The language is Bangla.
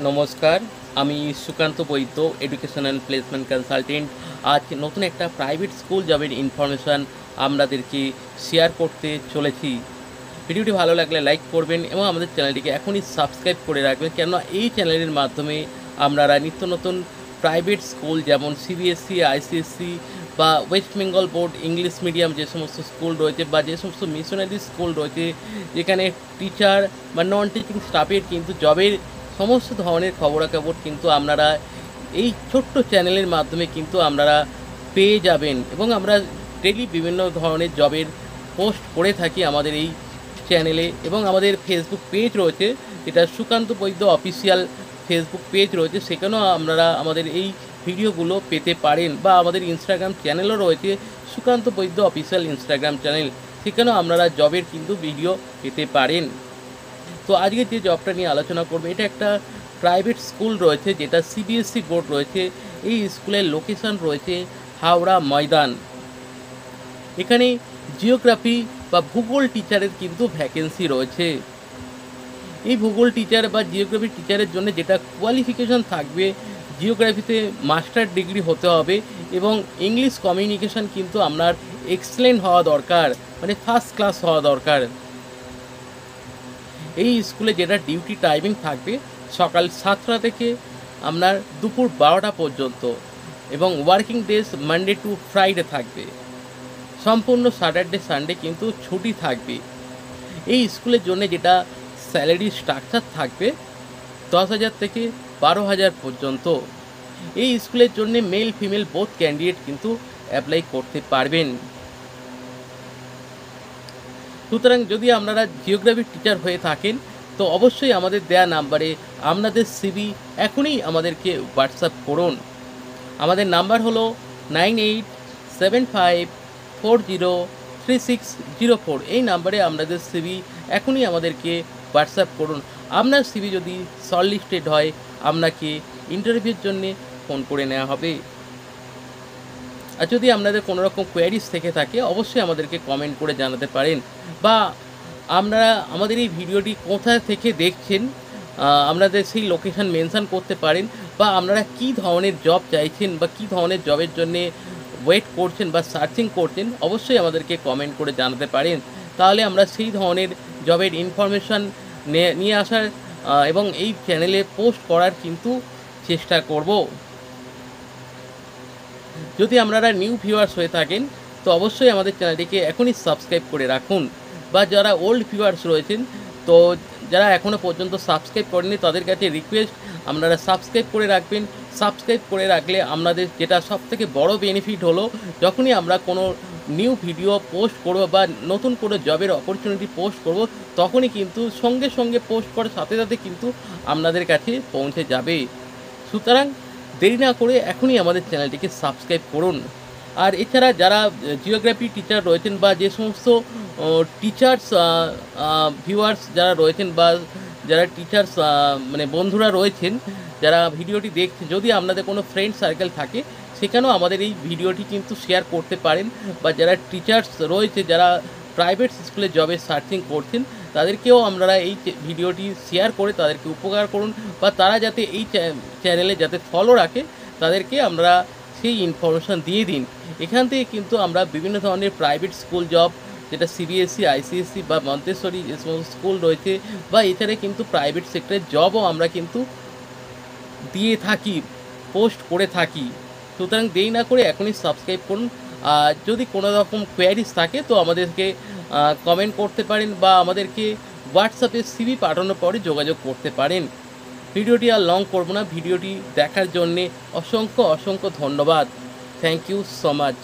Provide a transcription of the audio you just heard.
নমস্কার, আমি সুকান্ত বৈদ্য, এডুকেশনাল প্লেসমেন্ট কনসালটেন্ট। আজ নতুন একটা প্রাইভেট স্কুল জবের ইনফরমেশান আপনাদেরকে শেয়ার করতে চলেছি। ভিডিওটি ভালো লাগলে লাইক করবেন এবং আমাদের চ্যানেলটিকে এখনই সাবস্ক্রাইব করে রাখবেন, কেননা এই চ্যানেলের মাধ্যমে আপনারা নিত্য নতুন প্রাইভেট স্কুল যেমন সিবিএসসি, আইসিএসসি বা West Bengal board English medium যে সমস্ত স্কুল রয়েছে বা যে সমস্ত মিশনারি স্কুল রয়েছে যেখানে টিচার বা নন টিচিং স্টাফের কিন্তু জবের সমস্ত ধরনের খবরাখবর কিন্তু আপনারা এই ছোট্ট চ্যানেলের মাধ্যমে কিন্তু আপনারা পেয়ে যাবেন। এবং আমরা ডেলি বিভিন্ন ধরনের জবের পোস্ট করে থাকি আমাদের এই চ্যানেলে, এবং আমাদের ফেসবুক পেজ রয়েছে যেটা সুকান্ত বৈদ্য অফিসিয়াল ফেসবুক পেজ রয়েছে, সেখানেও আপনারা আমাদের এই ভিডিওগুলো পেতে পারেন। বা আমাদের ইনস্টাগ্রাম চ্যানেলও রয়েছে সুকান্ত বৈদ্য অফিসিয়াল ইনস্টাগ্রাম চ্যানেল, সেখানেও আপনারা জবের কিন্তু ভিডিও পেতে পারেন। তো আজকে যে জবটা নিয়ে আলোচনা করবো, এটা একটা প্রাইভেট স্কুল রয়েছে যেটা সিবিএসসি বোর্ড রয়েছে। এই স্কুলের লোকেশন রয়েছে হাওড়া ময়দান। এখানে জিওগ্রাফি বা ভূগোল টিচারের কিন্তু ভ্যাকেন্সি রয়েছে। এই ভূগোল টিচার বা জিওগ্রাফি টিচারের জন্য যেটা কোয়ালিফিকেশন থাকবে, জিওগ্রাফিতে মাস্টার ডিগ্রি হতে হবে এবং ইংলিশ কমিউনিকেশন কিন্তু আপনার এক্সেলেন্ট হওয়া দরকার, মানে ফার্স্ট ক্লাস হওয়া দরকার। এই স্কুলে যেটা ডিউটি টাইমিং থাকবে সকাল 7টা থেকে আপনার দুপুর 12টা পর্যন্ত, এবং working days Monday to Friday থাকবে। সম্পূর্ণ স্যাটারডে সানডে কিন্তু ছুটি থাকবে। এই স্কুলের জন্য যেটা স্যালারি স্ট্রাকচার থাকবে 10,000 থেকে 12,000 পর্যন্ত। এই স্কুলের জন্য মেল ফিমেল বোথ ক্যান্ডিডেট কিন্তু অ্যাপ্লাই করতে পারবেন। সুতরাং যদি আপনারা জিওগ্রাফির টিচার হয়ে থাকেন তো অবশ্যই আমাদের দেয়া নাম্বারে আপনাদের সিভি এখনই আমাদেরকে হোয়াটসঅ্যাপ করুন। আমাদের নাম্বার হলো 9875403604। এই নাম্বারে আপনাদের সিভি এখনই আমাদেরকে হোয়াটসঅ্যাপ করুন। আপনার সিভি যদি শর্টলিস্টেড হয় আপনাকে ইন্টারভিউর জন্যে ফোন করে নেওয়া হবে। আর যদি আপনাদের কোনো রকম কোয়ারিজ থেকে থাকে অবশ্যই আমাদেরকে কমেন্ট করে জানাতে পারেন, বা আপনারা আমাদের এই ভিডিওটি কোথা থেকে দেখছেন আপনাদের সেই লোকেশন মেনশন করতে পারেন, বা আপনারা কী ধরনের জব চাইছেন বা কী ধরনের জবের জন্যে ওয়েট করছেন বা সার্চিং করছেন অবশ্যই আমাদেরকে কমেন্ট করে জানাতে পারেন। তাহলে আমরা সেই ধরনের জবের ইনফরমেশান নিয়ে আসার এবং এই চ্যানেলে পোস্ট করার কিন্তু চেষ্টা করব। যদি আপনারা নিউ ভিউয়ার্স হয়ে থাকেন তো অবশ্যই আমাদের চ্যানেলটিকে এখনই সাবস্ক্রাইব করে রাখুন, বা যারা ওল্ড ভিউয়ার্স রয়েছেন তো যারা এখনও পর্যন্ত সাবস্ক্রাইব করেনি তাদের কাছে রিকোয়েস্ট আপনারা সাবস্ক্রাইব করে রাখবেন। সাবস্ক্রাইব করে রাখলে আপনাদের যেটা সবথেকে বড় বেনিফিট হলো, যখনই আমরা কোনো নিউ ভিডিও পোস্ট করব বা নতুন কোনো জবের অপরচুনিটি পোস্ট করব তখনই কিন্তু সঙ্গে সঙ্গে পোস্ট করার সাথে সাথে কিন্তু আপনাদের কাছে পৌঁছে যাবে। সুতরাং দেরি না করে এখনই আমাদের চ্যানেলটিকে সাবস্ক্রাইব করুন। আর এছাড়া যারা জিওগ্রাফি টিচার রয়েছেন বা যে সমস্ত টিচার্স ভিউয়ার্স যারা রয়েছেন বা যারা টিচার্স মানে বন্ধুরা রয়েছেন যারা ভিডিওটি দেখছেন, যদি আপনাদের কোনো ফ্রেন্ড সার্কেল থাকে সেখানেও আমাদের এই ভিডিওটি কিন্তু শেয়ার করতে পারেন। বা যারা টিচার্স রয়েছে যারা প্রাইভেট স্কুলে জবে সার্চিং করছেন তাদেরকেও আপনারা এই ভিডিওটি শেয়ার করে তাদেরকে উপকার করুন, বা তারা যাতে এই চ্যানেলে যাতে ফলো রাখে তাদেরকে আমরা সেই ইনফরমেশান দিয়ে দিন। এখান থেকে কিন্তু আমরা বিভিন্ন ধরনের প্রাইভেট স্কুল জব যেটা সিবিএসসি, আইসিএসসি বা মন্তেশ্বরী যে সমস্ত স্কুল রয়েছে, বা এছাড়া কিন্তু প্রাইভেট সেক্টরের জবও আমরা কিন্তু দিয়ে থাকি, পোস্ট করে থাকি। সুতরাং দেরি না করে এখনই সাবস্ক্রাইব করুন। আর যদি কোনো রকম কোয়ারিজ থাকে তো আমাদেরকে কমেন্ট করতে পারেন, বা আমাদেরকে হোয়াটসঅ্যাপে সিভি পাঠানোর পরে যোগাযোগ করতে পারেন। ভিডিওটি আর লং করব না, ভিডিওটি দেখার জন্যে অসংখ্য অসংখ্য ধন্যবাদ। Thank you so much.